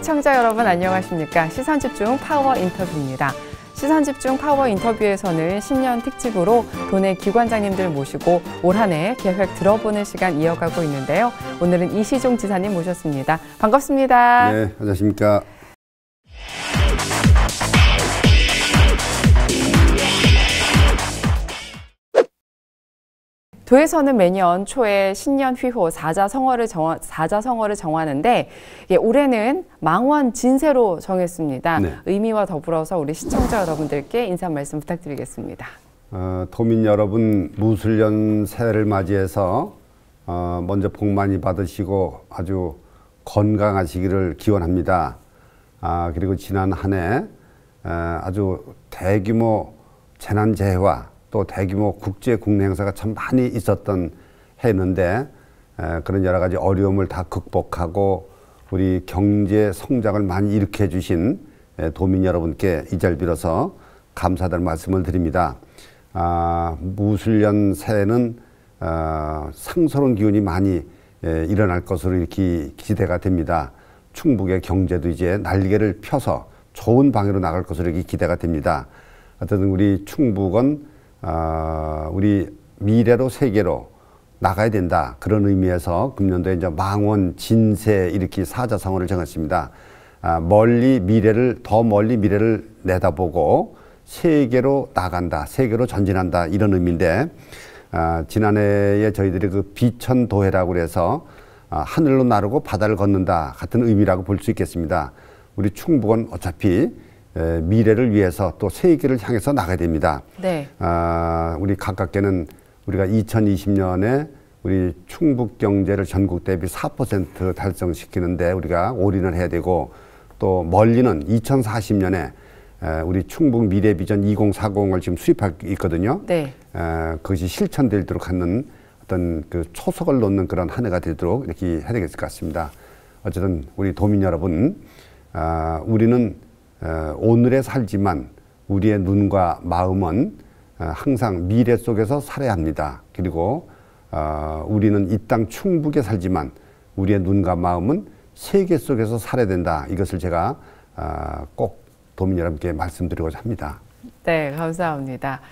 시청자 여러분 안녕하십니까? 시선집중 파워 인터뷰입니다. 시선집중 파워 인터뷰에서는 신년 특집으로 도내 기관장님들 모시고 올 한 해 계획 들어보는 시간 이어가고 있는데요. 오늘은 이시종 지사님 모셨습니다. 반갑습니다. 네, 안녕하십니까? 도에서는 매년 초에 신년 휘호 사자성어를 정하는데 올해는 망원 진세로 정했습니다. 네. 의미와 더불어서 우리 시청자 여러분들께 인사 말씀 부탁드리겠습니다. 도민 여러분, 무술년 새해를 맞이해서 먼저 복 많이 받으시고 아주 건강하시기를 기원합니다. 그리고 지난 한 해 아주 대규모 재난재해와 또 대규모 국제 국내 행사가 참 많이 있었던 해였는데 그런 여러 가지 어려움을 다 극복하고 우리 경제 성장을 많이 일으켜 주신 도민 여러분께 이 자리를 빌어서 감사드리는 말씀을 드립니다. 무술년 새해는 상스러운 기운이 많이 일어날 것으로 이렇게 기대가 됩니다. 충북의 경제도 이제 날개를 펴서 좋은 방향으로 나갈 것으로 이렇게 기대가 됩니다. 어쨌든 우리 충북은 우리 미래로 세계로 나가야 된다. 그런 의미에서 금년도에 이제 망원 진세 이렇게 사자성어를 정했습니다. 더 멀리 미래를 내다보고 세계로 나간다. 세계로 전진한다. 이런 의미인데, 지난해에 저희들이 그 비천도해라고 그래서 하늘로 나르고 바다를 걷는다. 같은 의미라고 볼 수 있겠습니다. 우리 충북은 어차피 미래를 위해서 또 세계를 향해서 나가야 됩니다. 네. 우리 가깝게는 우리가 2020년에 우리 충북 경제를 전국 대비 4% 달성시키는데 우리가 올인을 해야 되고, 또 멀리는 2040년에 우리 충북 미래 비전 2040을 지금 수립하고 있거든요. 네. 그것이 실천되도록 하는 어떤 그 초석을 놓는 그런 한 해가 되도록 이렇게 해야 되겠을 것 같습니다. 어쨌든 우리 도민 여러분, 우리는 오늘에 살지만 우리의 눈과 마음은 항상 미래 속에서 살아야 합니다. 그리고 우리는 이 땅 충북에 살지만 우리의 눈과 마음은 세계 속에서 살아야 된다. 이것을 제가 꼭 도민 여러분께 말씀드리고자 합니다. 네, 감사합니다.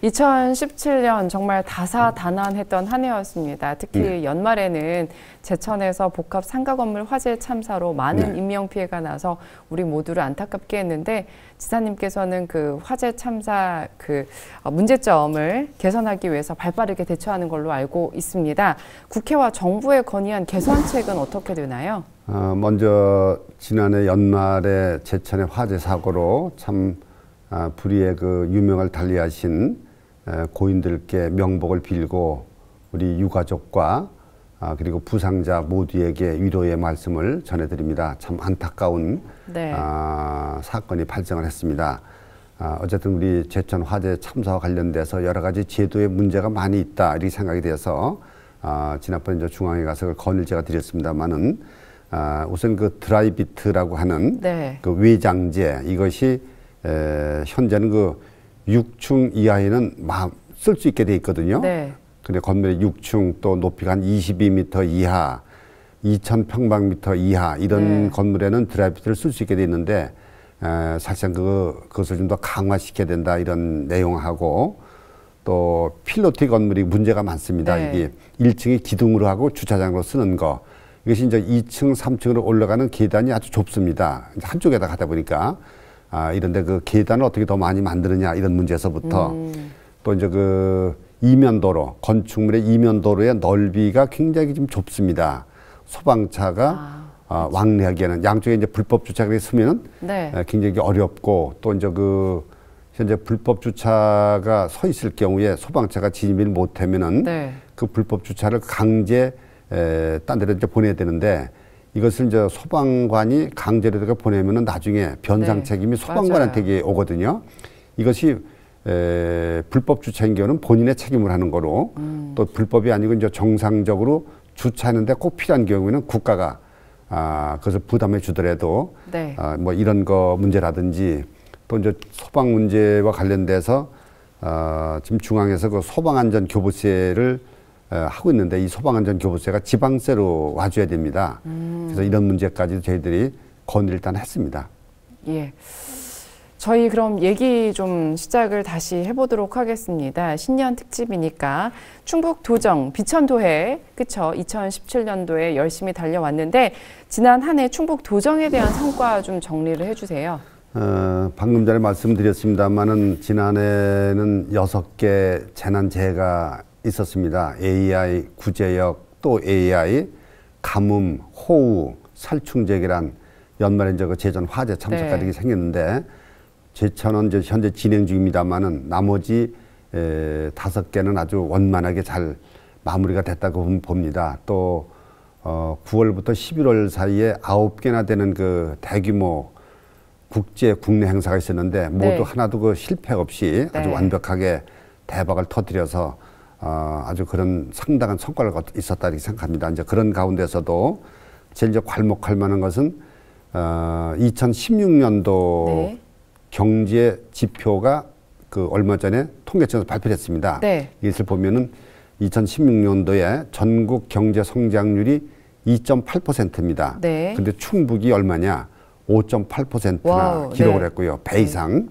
2017년 정말 다사다난했던 한 해였습니다. 특히 연말에는 제천에서 복합 상가 건물 화재 참사로 많은 인명피해가 나서 우리 모두를 안타깝게 했는데, 지사님께서는 그 화재 참사 그 문제점을 개선하기 위해서 발빠르게 대처하는 걸로 알고 있습니다. 국회와 정부에 건의한 개선책은 어떻게 되나요? 먼저 지난해 연말에 제천의 화재 사고로 참 불의의 그 유명을 달리하신 고인들께 명복을 빌고 우리 유가족과 그리고 부상자 모두에게 위로의 말씀을 전해드립니다. 참 안타까운 사건이 발생을 했습니다. 어쨌든 우리 제천 화재 참사와 관련돼서 여러 가지 제도의 문제가 많이 있다 이렇게 생각이 돼서 지난번에 이제 중앙에 가서 건의를 제가 드렸습니다만은 우선 그 드라이비트라고 하는 그 외장재, 이것이 현재는 그 6층 이하에는 쓸 수 있게 돼 있거든요. 네. 근데 건물의 6층 또 높이가 한 22m 이하, 2000평방미터 이하 이런 건물에는 드라이비트를 쓸 수 있게 돼 있는데, 사실상 그것을 좀 더 강화시켜야 된다 이런 내용하고, 또 필로티 건물이 문제가 많습니다. 이게 1층이 기둥으로 하고 주차장으로 쓰는 거. 이것이 이제 2층, 3층으로 올라가는 계단이 아주 좁습니다. 한쪽에다 가다 보니까. 이런데 그 계단을 어떻게 더 많이 만드느냐 이런 문제에서부터 또 이제 그 이면도로, 건축물의 이면도로의 넓이가 굉장히 좀 좁습니다. 소방차가 왕래하기에는 양쪽에 이제 불법 주차가 있으면은 굉장히 어렵고, 또 이제 그 현재 불법 주차가 서 있을 경우에 소방차가 진입을 못하면은 그 불법 주차를 강제 딴 데로 이제 보내야 되는데, 이것을 이제 소방관이 강제로 보내면은 나중에 변상 책임이 소방관한테 오거든요. 이것이 불법 주차인 경우는 본인의 책임을 하는 거로, 또 불법이 아니고 이제 정상적으로 주차하는데 꼭 필요한 경우에는 국가가 그것을 부담해 주더라도 뭐 이런 거 문제라든지, 또 이제 소방 문제와 관련돼서 지금 중앙에서 그 소방안전 교부세를 하고 있는데, 이 소방안전 교부세가 지방세로 와줘야 됩니다. 그래서 이런 문제까지도 저희들이 건의를 일단 했습니다. 예. 저희 그럼 얘기 좀 시작을 다시 해보도록 하겠습니다. 신년 특집이니까 충북 도정 비천도회 그쵸? 2017년도에 열심히 달려왔는데 지난 한 해 충북 도정에 대한 성과 좀 정리를 해주세요. 방금 전에 말씀드렸습니다만은 지난해는 6개 재난재해가 있었습니다. AI 구제역 또 AI 가뭄, 호우, 살충제기란 연말에 이제 그 제천 화재 참사까지 생겼는데 제천은 이제 현재 진행 중입니다만은 나머지 5개는 아주 원만하게 잘 마무리가 됐다고 봅니다. 또 9월부터 11월 사이에 9개나 되는 그 대규모 국제 국내 행사가 있었는데 모두 하나도 그 실패 없이 아주 완벽하게 대박을 터뜨려서 아주 그런 상당한 성과를 있었다 이렇게 생각합니다. 이제 그런 가운데서도 제일 이제 괄목할 만한 것은 2016년도 경제 지표가 그 얼마 전에 통계청에서 발표했습니다. 이것을 보면은 2016년도에 전국 경제 성장률이 2.8%입니다. 근데 충북이 얼마냐? 5.8%나 기록을 했고요. 배 이상.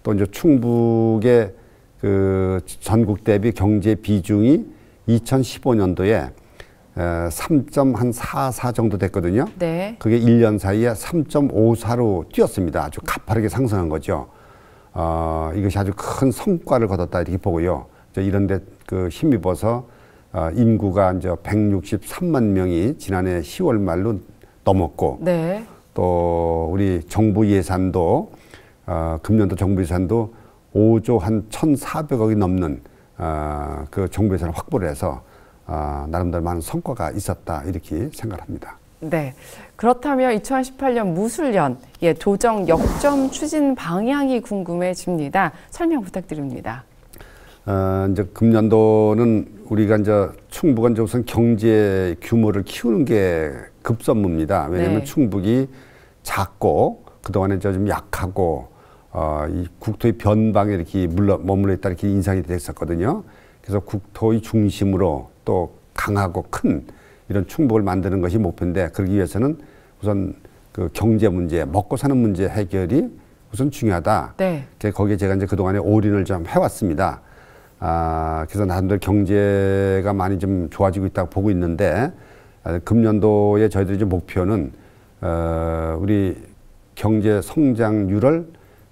또 이제 충북의 그 전국 대비 경제 비중이 2015년도에 3.44 정도 됐거든요. 그게 1년 사이에 3.54로 뛰었습니다. 아주 가파르게 상승한 거죠. 이것이 아주 큰 성과를 거뒀다 이렇게 보고요. 이런데 그 힘입어서 인구가 이제 163만 명이 지난해 10월 말로 넘었고, 또 우리 정부 예산도 금년도 정부 예산도 5조 한 1,400억이 넘는 그 정부 예산을 확보를 해서 나름대로 많은 성과가 있었다 이렇게 생각합니다. 네. 그렇다면 2018년 무술년 도정 역점 추진 방향이 궁금해집니다. 설명 부탁드립니다. 이제 금년도는 우리가 이제 충북은 이제 우선 경제 규모를 키우는 게 급선무입니다. 왜냐하면 충북이 작고 그동안에 좀 약하고 이 국토의 변방에 이렇게 머물러 있다 이렇게 인상이 됐었거든요. 그래서 국토의 중심으로 또 강하고 큰 이런 충북을 만드는 것이 목표인데 그러기 위해서는 우선 그 경제 문제, 먹고 사는 문제 해결이 우선 중요하다. 거기에 제가 이제 그동안에 올인을 좀 해왔습니다. 그래서 나름대로 경제가 많이 좀 좋아지고 있다고 보고 있는데 금년도에 저희들이 이제 목표는 우리 경제 성장률을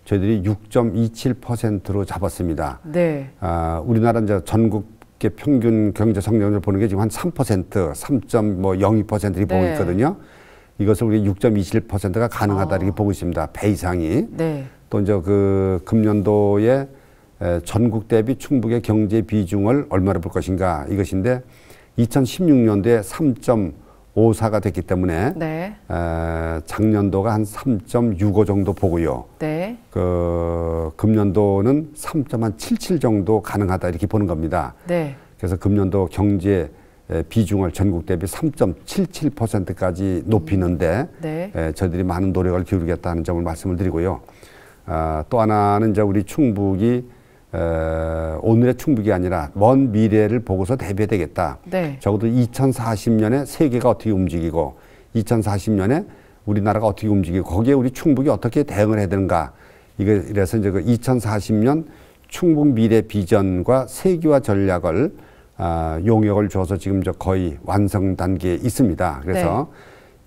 저희들이 6.27%로 잡았습니다. 우리나라 이제 전국의 평균 경제 성장률 보는 게 지금 한 3%, 3.02%를 보고 있거든요. 이것을 우리 6.27%가 가능하다 이렇게 보고 있습니다. 배 이상이. 또 이제 그 금년도에 전국 대비 충북의 경제 비중을 얼마로 볼 것인가 이것인데 2016년도에 3.54가 됐기 때문에 작년도가 한 3.65 정도 보고요. 그 금년도는 3.77 정도 가능하다 이렇게 보는 겁니다. 그래서 금년도 경제 비중을 전국 대비 3.77%까지 높이는데 저희들이 많은 노력을 기울이겠다는 점을 말씀을 드리고요. 또 하나는 이제 우리 충북이 오늘의 충북이 아니라 먼 미래를 보고서 대비해야 되겠다. 적어도 2040년에 세계가 어떻게 움직이고 2040년에 우리나라가 어떻게 움직이고 거기에 우리 충북이 어떻게 대응을 해야 되는가. 이래서 이제 그 2040년 충북 미래 비전과 세계화 전략을 용역을 줘서 지금 저 거의 완성 단계에 있습니다. 그래서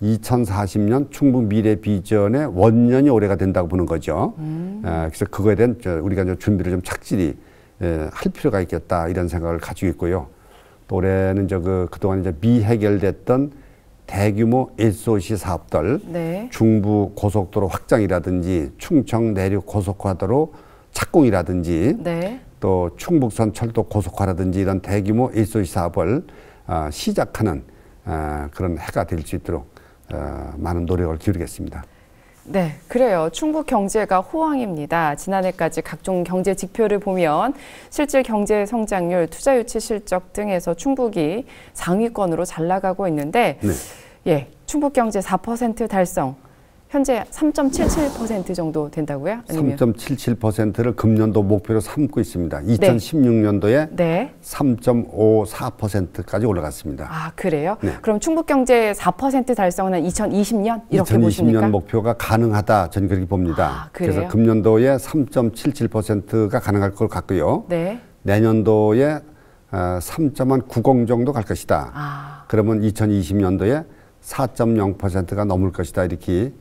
2040년 충북 미래 비전의 원년이 올해가 된다고 보는 거죠. 그래서 그거에 대한 우리가 이제 준비를 좀 착실히 할 필요가 있겠다 이런 생각을 가지고 있고요. 또 올해는 그동안 이제 미해결됐던 대규모 SOC 사업들, 중부 고속도로 확장이라든지 충청 내륙 고속화도로 착공이라든지 또 충북선 철도 고속화라든지 이런 대규모 SOC 사업을 시작하는 그런 해가 될 수 있도록 많은 노력을 기울이겠습니다. 네, 그래요. 충북 경제가 호황입니다. 지난해까지 각종 경제 지표를 보면 실질 경제 성장률, 투자 유치 실적 등에서 충북이 상위권으로 잘 나가고 있는데 충북 경제 4% 달성. 현재 3.77% 정도 된다고요? 아니면 3.77%를 금년도 목표로 삼고 있습니다. 2016년도에 네. 3.54%까지 올라갔습니다. 아, 그래요? 네. 그럼 충북경제 4% 달성은 2020년 이렇게 2020년 보십니까? 목표가 가능하다, 저는 그렇게 봅니다. 아, 그래요? 그래서 금년도에 3.77%가 가능할 것 같고요. 네. 내년도에 3.90 정도 갈 것이다. 아. 그러면 2020년도에 4.0%가 넘을 것이다. 이렇게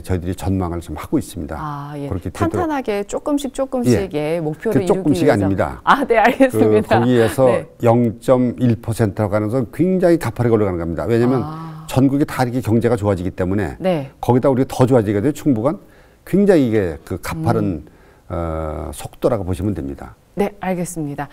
저희들이 전망을 좀 하고 있습니다. 아, 예. 그렇게 탄탄하게 조금씩의 목표를 이루기 조금씩이 위해서. 아닙니다. 아, 네, 알겠습니다. 거기에서 네. 0.1%라고 하는 건 굉장히 가파르게 올라가는 겁니다. 왜냐하면 전국이 다 이렇게 경제가 좋아지기 때문에 네. 거기다 우리가 더 좋아지게 돼요. 충북은 굉장히 이게 그 가파른 속도라고 보시면 됩니다. 네, 알겠습니다.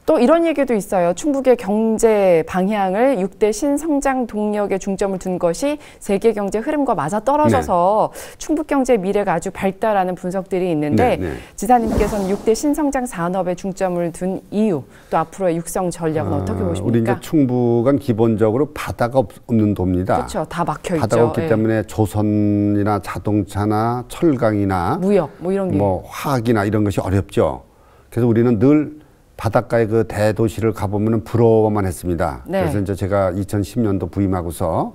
또 이런 얘기도 있어요. 충북의 경제 방향을 6대 신성장 동력에 중점을 둔 것이 세계 경제 흐름과 맞아 떨어져서 충북 경제 미래가 아주 밝다라는 분석들이 있는데 지사님께서는 6대 신성장 산업에 중점을 둔 이유, 또 앞으로의 육성 전략은 어떻게 보십니까? 우리 이제 충북은 기본적으로 바다가 없는 도입니다. 그렇죠. 다 막혀 있죠. 바다가 없기 때문에 조선이나 자동차나 철강이나 무역, 뭐 이런 게. 화학이나 이런 것이 어렵죠. 그래서 우리는 늘 바닷가의 그 대도시를 가보면 부러워만 했습니다. 네. 그래서 이제 제가 2010년도 부임하고서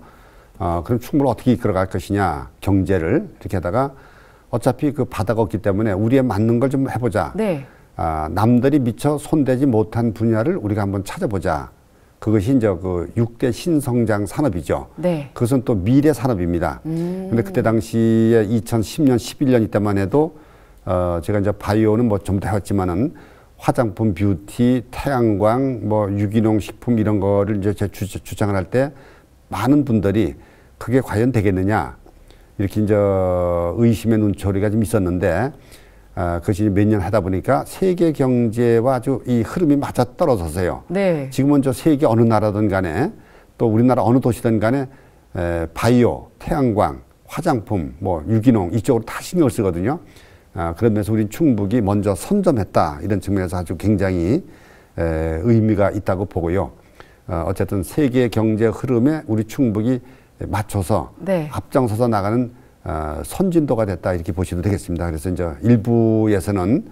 그럼 충북을 어떻게 이끌어갈 것이냐, 경제를 이렇게 하다가 어차피 그 바다가 없기 때문에 우리에 맞는 걸 좀 해보자. 네. 남들이 미처 손대지 못한 분야를 우리가 한번 찾아보자. 그것이 이제 그 6대 신성장 산업이죠. 네. 그것은 또 미래 산업입니다. 근데 그때 당시에 2010년, 11년 이때만 해도 제가 이제 바이오는 뭐 좀 더 해왔지만은 화장품, 뷰티, 태양광, 뭐 유기농 식품 이런 거를 이제 제가 주장을 할 때 많은 분들이 그게 과연 되겠느냐 이렇게 이제 의심의 눈초리가 좀 있었는데 그것이 몇 년 하다 보니까 세계 경제와 아주 이 흐름이 맞아 떨어져서요. 네. 지금은 저 세계 어느 나라든 간에 또 우리나라 어느 도시든 간에 바이오, 태양광, 화장품, 뭐 유기농 이쪽으로 다 신경을 쓰거든요. 그런 면에서 우리 충북이 먼저 선점했다 이런 측면에서 아주 굉장히 의미가 있다고 보고요. 어쨌든 세계 경제 흐름에 우리 충북이 맞춰서 네. 앞장서서 나가는 선진도가 됐다 이렇게 보셔도 되겠습니다. 그래서 이제 일부에서는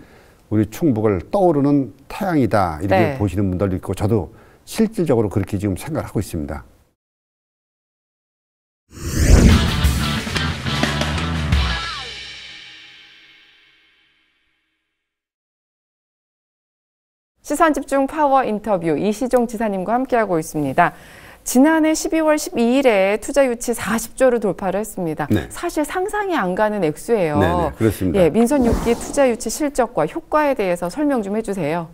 우리 충북을 떠오르는 태양이다 이렇게 네. 보시는 분들도 있고 저도 실질적으로 그렇게 지금 생각을 하고 있습니다. 시선집중 파워 인터뷰 이시종 지사님과 함께하고 있습니다. 지난해 12월 12일에 투자 유치 40조를 돌파를 했습니다. 네. 사실 상상이 안 가는 액수예요. 네, 그렇습니다. 예, 민선 6기 투자 유치 실적과 효과에 대해서 설명 좀 해주세요.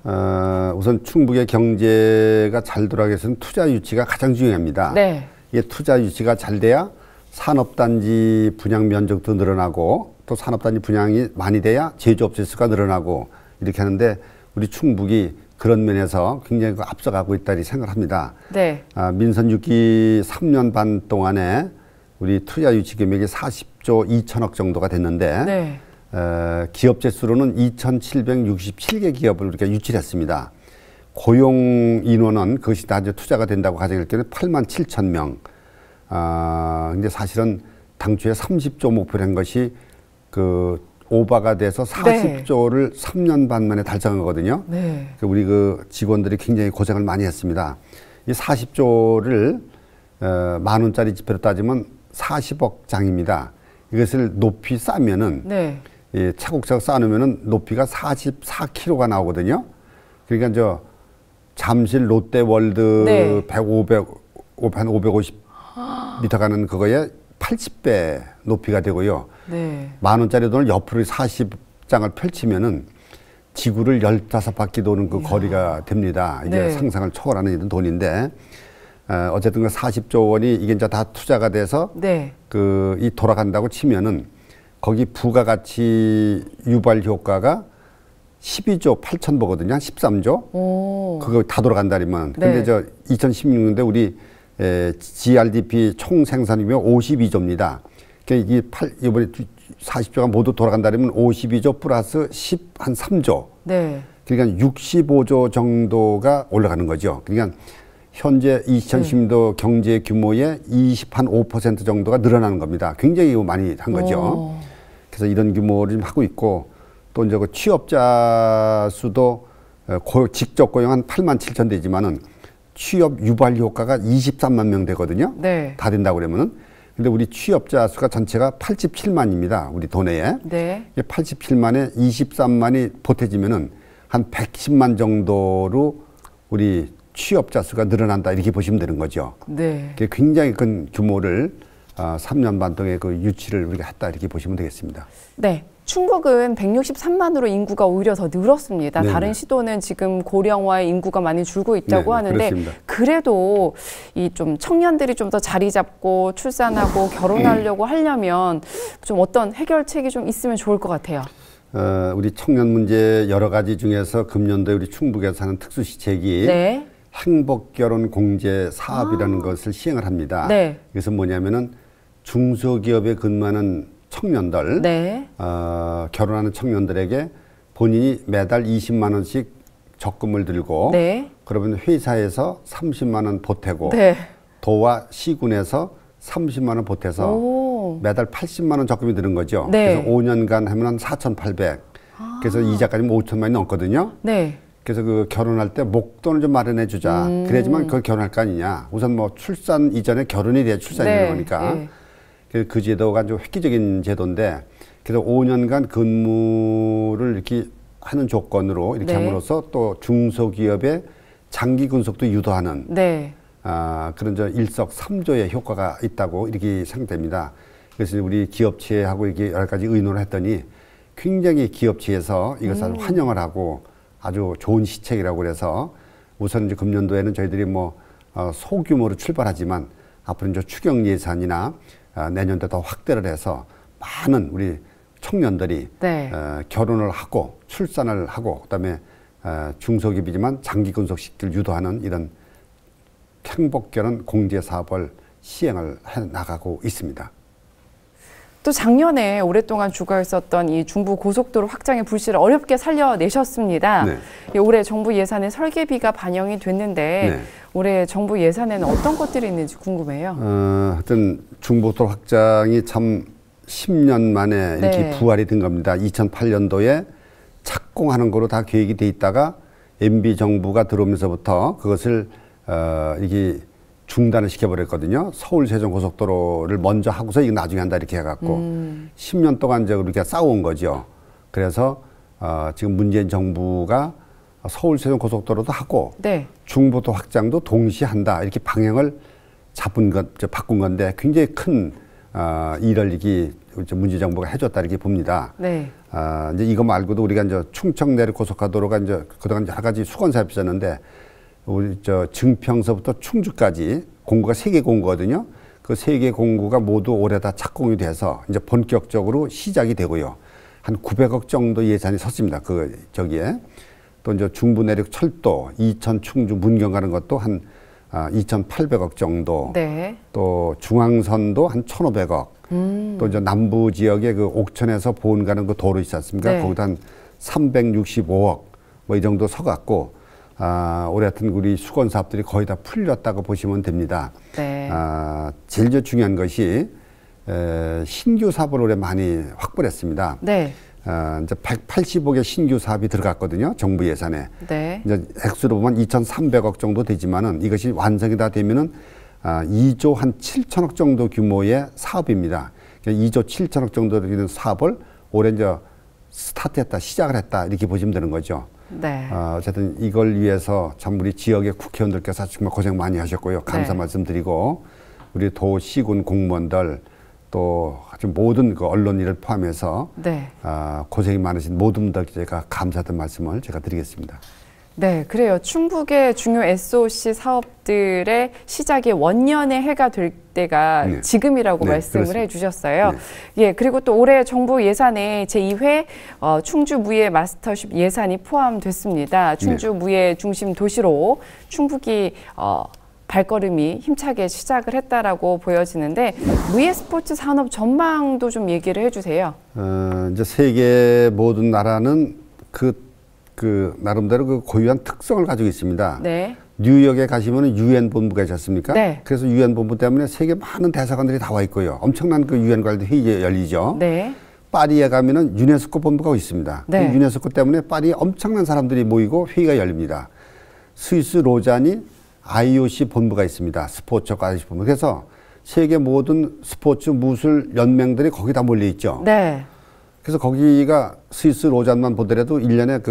우선 충북의 경제가 잘 돌아가기 위해서는 투자 유치가 가장 중요합니다. 네. 이게 투자 유치가 잘 돼야 산업단지 분양 면적도 늘어나고 또 산업단지 분양이 많이 돼야 제조업체 수가 늘어나고 이렇게 하는데 우리 충북이 그런 면에서 굉장히 앞서가고 있다 이 생각을 합니다. 네. 민선 6기 3년 반 동안에 우리 투자 유치 금액이 40조 2천억 정도가 됐는데 네. 기업체 수로는 2,767개 기업을 우리가 유치를 했습니다. 고용 인원은 그것이 다 이제 투자가 된다고 가정할 때는 8만 7천 명. 근데 사실은 당초에 30조 목표를 한 것이 그 오바가 돼서 40조를 3년 반 만에 달성한 거거든요. 네. 우리 그 직원들이 굉장히 고생을 많이 했습니다. 이 40조를 만 원짜리 지폐로 따지면 40억 장입니다. 이것을 높이 싸면은 네. 차곡차곡 쌓아놓으면은 높이가 44kg가 나오거든요. 그러니까 저 잠실 롯데월드 네. 550m 가는 그거에 80배 높이가 되고요. 네. 만 원짜리 돈을 옆으로 40장을 펼치면은 지구를 15바퀴 도는 그 거리가 됩니다. 이게 네. 상상을 초월하는 이런 돈인데, 어쨌든 그 40조 원이 이게 이제 다 투자가 돼서 네. 이 돌아간다고 치면은 거기 부가가치 유발 효과가 12조 8천보거든요. 13조. 오. 그거 다 돌아간다면. 근데 네. 저 2016년대 우리 GRDP 총 생산이면 52조입니다. 그러니까 이번에 40조가 모두 돌아간다면 52조 플러스 3조. 네. 그러니까 65조 정도가 올라가는 거죠. 그러니까 현재 2010년도 경제 규모의 25% 정도가 늘어나는 겁니다. 굉장히 많이 한 거죠. 그래서 이런 규모를 좀 하고 있고 또 이제 그 취업자 수도 직접 고용 한 8만 7천 되지만은 취업 유발 효과가 23만 명 되거든요. 네. 다 된다고 그러면은. 근데 우리 취업자 수가 전체가 87만입니다. 우리 도내에. 네. 87만에 23만이 보태지면은 한 110만 정도로 우리 취업자 수가 늘어난다 이렇게 보시면 되는 거죠. 네. 굉장히 큰 규모를 3년 반 동안 그 유치를 우리가 했다 이렇게 보시면 되겠습니다. 네. 충북은 163만으로 인구가 오히려 더 늘었습니다. 네네. 다른 시도는 지금 고령화의 인구가 많이 줄고 있다고 네네, 하는데 그렇습니다. 그래도 이 좀 청년들이 좀 더 자리 잡고 출산하고 결혼하려고 하려면 좀 어떤 해결책이 좀 있으면 좋을 것 같아요. 우리 청년 문제 여러 가지 중에서 금년도에 우리 충북에서 하는 특수시책이 네. 행복결혼 공제 사업이라는 것을 시행을 합니다. 네. 그래서 뭐냐면은 중소기업에 근무하는 청년들, 네. 결혼하는 청년들에게 본인이 매달 20만 원씩 적금을 들고 네. 그러면 회사에서 30만 원 보태고 네. 도와 시군에서 30만 원 보태서 오. 매달 80만 원 적금이 드는 거죠. 네. 그래서 5년간 하면 한 4,800. 그래서 이자까지 5천만 원이 넘거든요. 네. 그래서 그 결혼할 때 목돈을 좀 마련해 주자. 그래야지만 그걸 결혼할 거 아니냐. 우선 뭐 출산 이전에 결혼이 돼야 출산이 되는 거니까. 네. 그래서 그 제도가 좀 획기적인 제도인데 그래서 5년간 근무를 이렇게 하는 조건으로 이렇게 네. 함으로써 또 중소기업의 장기 근속도 유도하는 네. 그런 저 일석삼조의 효과가 있다고 이렇게 생각됩니다. 그래서 우리 기업체하고 이렇게 여러 가지 의논을 했더니 굉장히 기업체에서 이것을 환영을 하고 아주 좋은 시책이라고 그래서 우선 이제 금년도에는 저희들이 뭐 소규모로 출발하지만 앞으로 이제 추경 예산이나 내년도 더 확대를 해서 많은 우리 청년들이 네. 결혼을 하고 출산을 하고 그다음에 중소기업이지만 장기 근속시키를 유도하는 이런 행복결혼 공제 사업을 시행을 해 나가고 있습니다. 또 작년에 오랫동안 죽어있었던 이 중부 고속도로 확장의 불씨를 어렵게 살려내셨습니다. 네. 올해 정부 예산에 설계비가 반영이 됐는데 네. 올해 정부 예산에는 어떤 것들이 있는지 궁금해요. 하여튼 중부고속도로 확장이 참 10년 만에 이렇게 네. 부활이 된 겁니다. 2008년도에 착공하는 거로 다 계획이 돼 있다가 MB 정부가 들어오면서부터 그것을 이게 중단을 시켜버렸거든요. 서울 세종 고속도로를 먼저 하고서 이거 나중에 한다 이렇게 해갖고 10년 동안 이제 우리가 싸워온 거죠. 그래서 지금 문재인 정부가 서울 세종 고속도로도 하고 네. 중부도 확장도 동시에 한다 이렇게 방향을 바꾼 건데 굉장히 큰 일을 이게 문재인 정부가 해줬다 이렇게 봅니다. 네. 이제 이거 말고도 우리가 이제 충청 내륙 고속화도로가 이제 그동안 여러 가지 수건 사업이 있었는데 우리 증평서부터 충주까지 공구가 3개 공구거든요. 그 3개 공구가 모두 올해 다 착공이 돼서 이제 본격적으로 시작이 되고요. 한 900억 정도 예산이 섰습니다. 저기에. 또 이제 중부 내륙 철도, 이천 충주 문경 가는 것도 한 2,800억 정도. 네. 또 중앙선도 한 1,500억. 또 이제 남부 지역에 그 옥천에서 보은 가는 그 도로 있지 않습니까? 네. 거기도 한 365억 뭐 이 정도 서갖고 올해 하여튼 우리 수건 사업들이 거의 다 풀렸다고 보시면 됩니다. 네. 제일 중요한 것이 신규 사업을 올해 많이 확보를 했습니다. 네. 이제 180억의 신규 사업이 들어갔거든요. 정부 예산에. 네. 이제 액수로 보면 2,300억 정도 되지만은 이것이 완성이 다 되면은 2조 한 7천억 정도 규모의 사업입니다. 2조 7천억 정도 되는 사업을 올해 이제 스타트했다, 시작을 했다 이렇게 보시면 되는 거죠. 네. 어쨌든 이걸 위해서 참 우리 지역의 국회의원들께서 정말 고생 많이 하셨고요. 감사 네. 말씀드리고 우리 도 시군 공무원들 또 아주 모든 그 언론인을 포함해서 네. 고생이 많으신 모든 분들 제가 감사드린 말씀을 제가 드리겠습니다. 네, 그래요. 충북의 중요 SOC 사업들의 시작이 원년의 해가 될 때가 네. 지금이라고 네, 말씀을 그렇습니다. 해주셨어요. 네. 예, 그리고 또 올해 정부 예산에 제2회 충주 무예 마스터십 예산이 포함됐습니다. 충주 무예 중심 도시로 충북이 발걸음이 힘차게 시작을 했다라고 보여지는데 무예 스포츠 산업 전망도 좀 얘기를 해주세요. 이제 세계 모든 나라는 그 나름대로 그 고유한 특성을 가지고 있습니다. 네. 뉴욕에 가시면은 유엔 본부가 있지 않습니까? 네. 그래서 유엔 본부 때문에 세계 많은 대사관들이 다 와 있고요. 엄청난 그 유엔 관련 회의가 열리죠. 네. 파리에 가면은 유네스코 본부가 있습니다. 네. 그 유네스코 때문에 파리에 엄청난 사람들이 모이고 회의가 열립니다. 스위스 로잔이 IOC 본부가 있습니다. 스포츠과 IOC 본부. 그래서 세계 모든 스포츠 무술 연맹들이 거기 다 몰려 있죠. 네. 그래서 거기가 스위스 로잔만 보더라도 1년에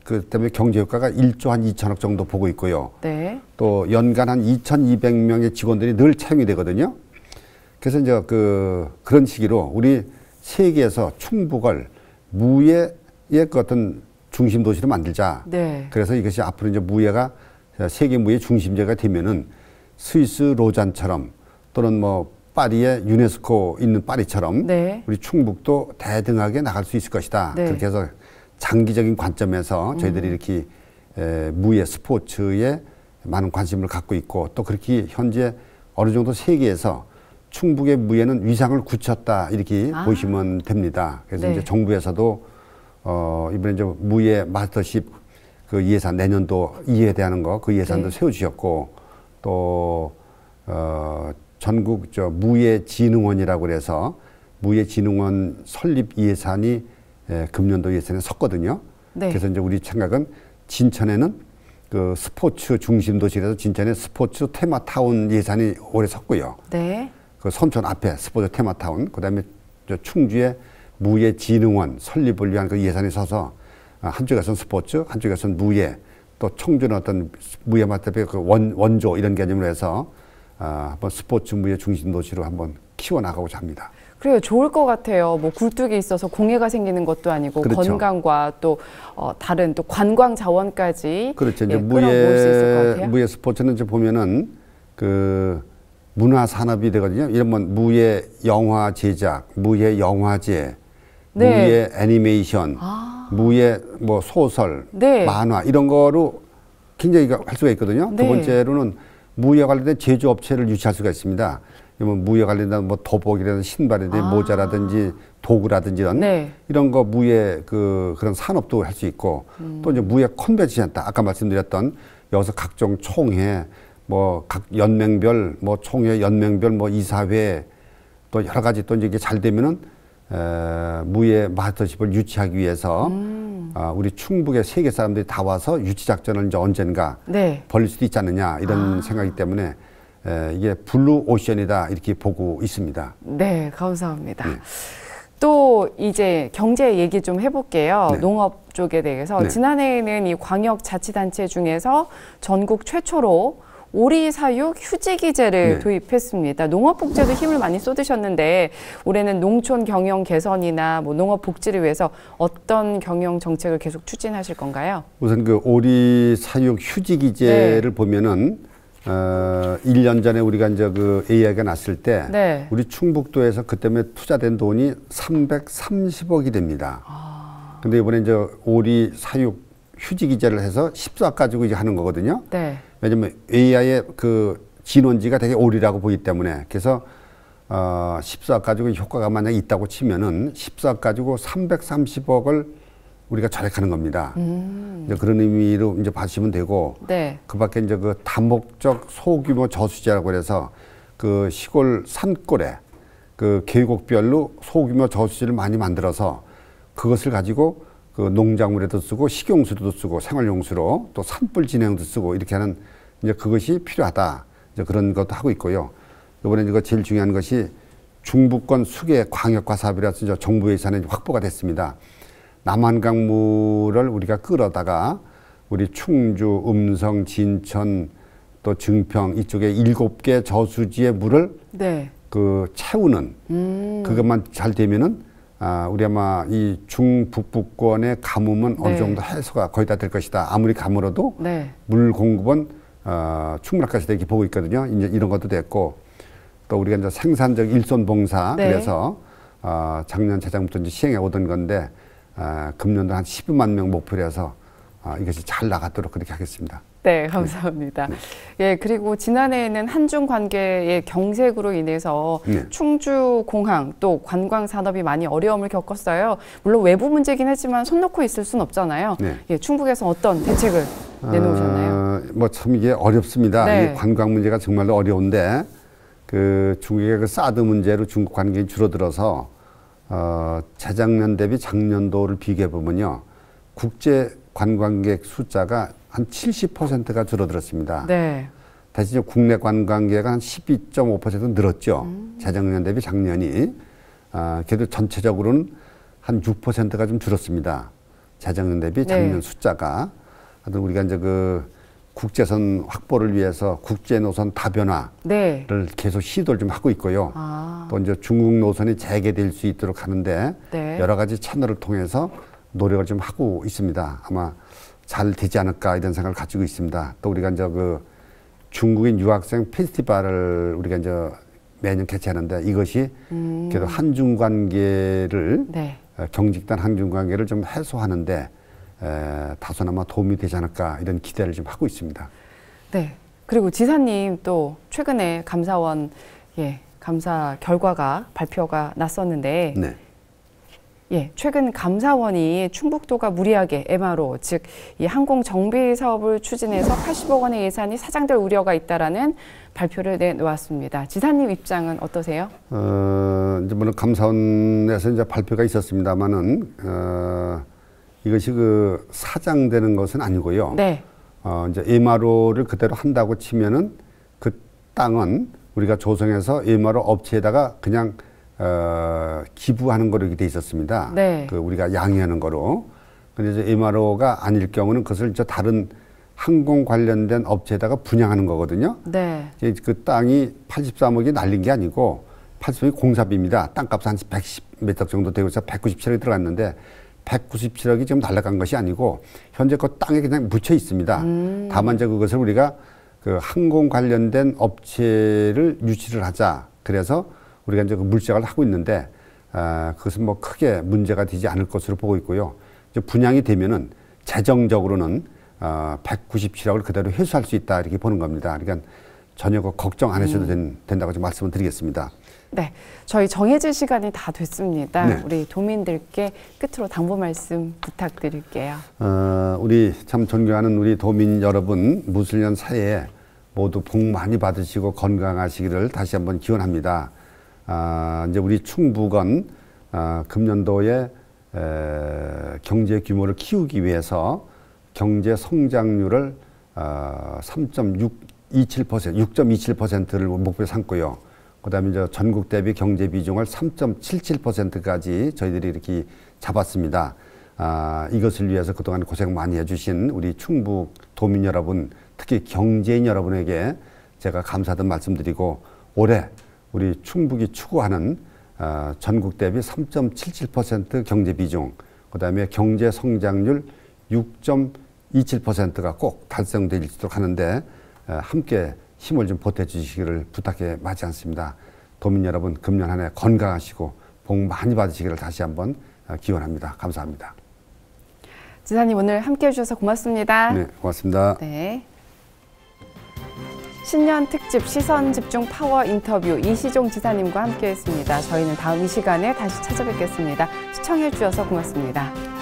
그 때문에 경제 효과가 1조 한 2천억 정도 보고 있고요. 네. 또 연간 한 2,200명의 직원들이 늘 채용이 되거든요. 그래서 이제 그런 시기로 우리 세계에서 충북을 무예의 그 어떤 중심 도시로 만들자. 네. 그래서 이것이 앞으로 이제 무예가 세계 무예 중심지가 되면은 스위스 로잔처럼 또는 뭐 파리에 유네스코 있는 파리처럼 네. 우리 충북도 대등하게 나갈 수 있을 것이다. 네. 그렇게 해서 장기적인 관점에서 저희들이 이렇게 무예 스포츠에 많은 관심을 갖고 있고 또 그렇게 현재 어느 정도 세계에서 충북의 무예는 위상을 굳혔다 이렇게 보시면 됩니다. 그래서 네. 이제 정부에서도 이번에 이제 무예 마스터십 그 예산 내년도 이해에 대한 거 그 예산도 네. 세워주셨고 또 전국 무예진흥원이라고 그래서 무예진흥원 설립 예산이 금년도 예산에 섰거든요. 네. 그래서 이제 우리 생각은 진천에는 그 스포츠 중심 도시라서 진천에 스포츠 테마타운 예산이 올해 섰고요. 네. 그 선촌 앞에 스포츠 테마타운, 그다음에 저 충주에 무예진흥원 설립을 위한 그 예산이 서서 한쪽에서는 스포츠, 한쪽에서는 무예, 또 청주는 어떤 무예 맛집의 그 원조 이런 개념으로 해서 한번 스포츠 무예 중심 도시로 한번 키워나가고자 합니다. 그래요. 좋을 것 같아요. 뭐 굴뚝이 있어서 공해가 생기는 것도 아니고 그렇죠. 건강과 또 다른 또 관광 자원까지 그렇죠. 이제 끌어모을 수 있을 것 같아요. 무예 스포츠는 이제 보면은 그 문화 산업이 되거든요. 이러면 무예 영화 제작, 무예 영화제, 네. 무예 애니메이션, 무예 뭐 소설, 네. 만화 이런 거로 굉장히 할 수가 있거든요. 네. 두 번째로는 무예 관련된 제조업체를 유치할 수가 있습니다. 그러면 무예 관련된 뭐 도복이라든지 신발이라든지 모자라든지 도구라든지 이런 거 무예 그런 산업도 할 수 있고 또 이제 무예 컨벤션 아까 말씀드렸던 여기서 각종 총회 뭐 각 연맹별 뭐 총회 연맹별 뭐 이사회 또 여러 가지 또 이제 이게 잘 되면은 무예 마스터십을 유치하기 위해서 우리 충북의 세계 사람들이 다 와서 유치 작전을 이제 언젠가 벌릴 수도 있지 않느냐 이런 생각이기 때문에 이게 블루 오션이다 이렇게 보고 있습니다. 네, 감사합니다. 네. 또 이제 경제 얘기 좀 해볼게요. 네. 농업 쪽에 대해서 네. 지난해에는 이 광역자치단체 중에서 전국 최초로 오리 사육 휴지기제를 도입했습니다. 농업복지에도 힘을 많이 쏟으셨는데 올해는 농촌 경영 개선이나 뭐 농업 복지를 위해서 어떤 경영 정책을 계속 추진하실 건가요? 우선 그 오리 사육 휴지기제를 보면은 1년 전에 우리가 이제 그 AI가 났을 때 우리 충북도에서 그 때문에 투자된 돈이 330억이 됩니다. 근데 이번에 이제 오리 사육 휴지기제를 해서 14억 가지고 이제 하는 거거든요. 왜냐면 AI의 그 진원지가 되게 오리라고 보기 때문에 그래서 14억 가지고 효과가 만약에 있다고 치면은 14억 가지고 330억을 우리가 절약하는 겁니다. 이제 그런 의미로 이제 봐주시면 되고, 그 밖에 이제 그 다목적 소규모 저수지라고 그래서 그 시골 산골에 그 계곡별로 소규모 저수지를 많이 만들어서 그것을 가지고 그 농작물에도 쓰고 식용수로도 쓰고 생활용수로 또 산불 진행도 쓰고 이렇게 하는 이제 그것이 필요하다. 이제 그런 것도 하고 있고요. 이번에 이거 제일 중요한 것이 중부권 수계 광역화 사업이라서 이제 정부 예산이 확보가 됐습니다. 남한강물을 우리가 끌어다가 우리 충주, 음성, 진천, 또 증평 이쪽에 7개 저수지의 물을 그 채우는 그것만 잘 되면은 우리 아마 이 중북부권의 가뭄은 어느 정도 해소가 거의 다 될 것이다. 아무리 가물어도 물 공급은 충분할 것이다 이렇게 보고 있거든요. 이제 이런 것도 됐고 또 우리가 이제 생산적 일손 봉사 그래서 작년 재작부터 이제 시행해 오던 건데 금년도 한 12만 명 목표로 해서 이것이 잘 나가도록 그렇게 하겠습니다. 네, 감사합니다. 예, 그리고 지난해에는 한중 관계의 경색으로 인해서 충주 공항 또 관광 산업이 많이 어려움을 겪었어요. 물론 외부 문제긴 하지만 손 놓고 있을 순 없잖아요. 예, 충북에서 어떤 대책을 내놓으셨나요? 뭐 참 이게 어렵습니다. 네. 이 관광 문제가 정말로 어려운데 그 중국의 그 사드 문제로 중국 관광이 줄어들어서 재작년 대비 작년도를 비교해 보면요, 국제 관광객 숫자가 한 70%가 줄어들었습니다. 네. 대신 국내 관광객은 한 12.5% 늘었죠. 재작년 대비 작년이. 그래도 전체적으로는 한 6%가 좀 줄었습니다. 재작년 대비 작년 네. 숫자가. 하여튼 우리가 이제 그 국제선 확보를 위해서 국제 노선 다변화를 네. 계속 시도를 좀 하고 있고요. 아. 또 이제 중국 노선이 재개될 수 있도록 하는데 네. 여러 가지 채널을 통해서 노력을 좀 하고 있습니다. 아마 잘 되지 않을까 이런 생각을 가지고 있습니다. 또 우리가 이제 그 중국인 유학생 페스티벌을 우리가 이제 매년 개최하는데 이것이 그래도 한중 관계를 네. 경직된 한중 관계를 좀 해소하는데 다소나마 도움이 되지 않을까 이런 기대를 좀 하고 있습니다. 네. 그리고 지사님 또 최근에 감사원 감사 결과가 발표가 났었는데 네. 최근 감사원이 충북도가 무리하게 MRO, 즉 이 항공 정비 사업을 추진해서 80억 원의 예산이 사장될 우려가 있다라는 발표를 내놓았습니다. 지사님 입장은 어떠세요? 이제 물론 감사원에서 이제 발표가 있었습니다만은 이것이 그 사장되는 것은 아니고요. 네. 이제 MRO를 그대로 한다고 치면은 그 땅은 우리가 조성해서 MRO 업체에다가 그냥 기부하는 거로 이렇게 돼 있었습니다. 네. 그 우리가 양해하는 거로. 근데 이제 MRO가 아닐 경우는 그것을 이제 다른 항공 관련된 업체에다가 분양하는 거거든요. 네. 이제 그 땅이 83억이 날린 게 아니고 83억이 공사비입니다. 땅값 한 110몇 억 정도 되고 있어 197억이 들어갔는데 197억이 지금 날라간 것이 아니고 현재 그 땅에 그냥 묻혀 있습니다. 다만 이제 그것을 우리가 그 항공 관련된 업체를 유치를 하자. 그래서 우리가 이제 그 물색을 하고 있는데 그것은 뭐 크게 문제가 되지 않을 것으로 보고 있고요. 이제 분양이 되면은 재정적으로는 197억을 그대로 회수할 수 있다 이렇게 보는 겁니다. 그러니까 전혀 걱정 안 하셔도 된다고 좀 말씀을 드리겠습니다. 네, 저희 정해진 시간이 다 됐습니다. 네. 우리 도민들께 끝으로 당부 말씀 부탁드릴게요. 우리 참 존경하는 우리 도민 여러분, 무술년 새해 모두 복 많이 받으시고 건강하시기를 다시 한번 기원합니다. 이제 우리 충북은 금년도에 경제 규모를 키우기 위해서 경제 성장률을 6.27%를 목표 삼고요. 그다음에 이제 전국 대비 경제 비중을 3.77%까지 저희들이 이렇게 잡았습니다. 이것을 위해서 그동안 고생 많이 해주신 우리 충북 도민 여러분, 특히 경제인 여러분에게 제가 감사하다는 말씀드리고 올해 우리 충북이 추구하는 전국 대비 3.77% 경제 비중, 그다음에 경제 성장률 6.27%가 꼭 달성될 수 있도록 하는데 함께 힘을 좀 보태주시기를 부탁해 마지 않습니다. 도민 여러분, 금년 한 해 건강하시고 복 많이 받으시기를 다시 한번 기원합니다. 감사합니다. 지사님 오늘 함께해 주셔서 고맙습니다. 네, 고맙습니다. 네. 신년 특집 시선 집중 파워 인터뷰 이시종 지사님과 함께했습니다. 저희는 다음 이 시간에 다시 찾아뵙겠습니다. 시청해 주셔서 고맙습니다.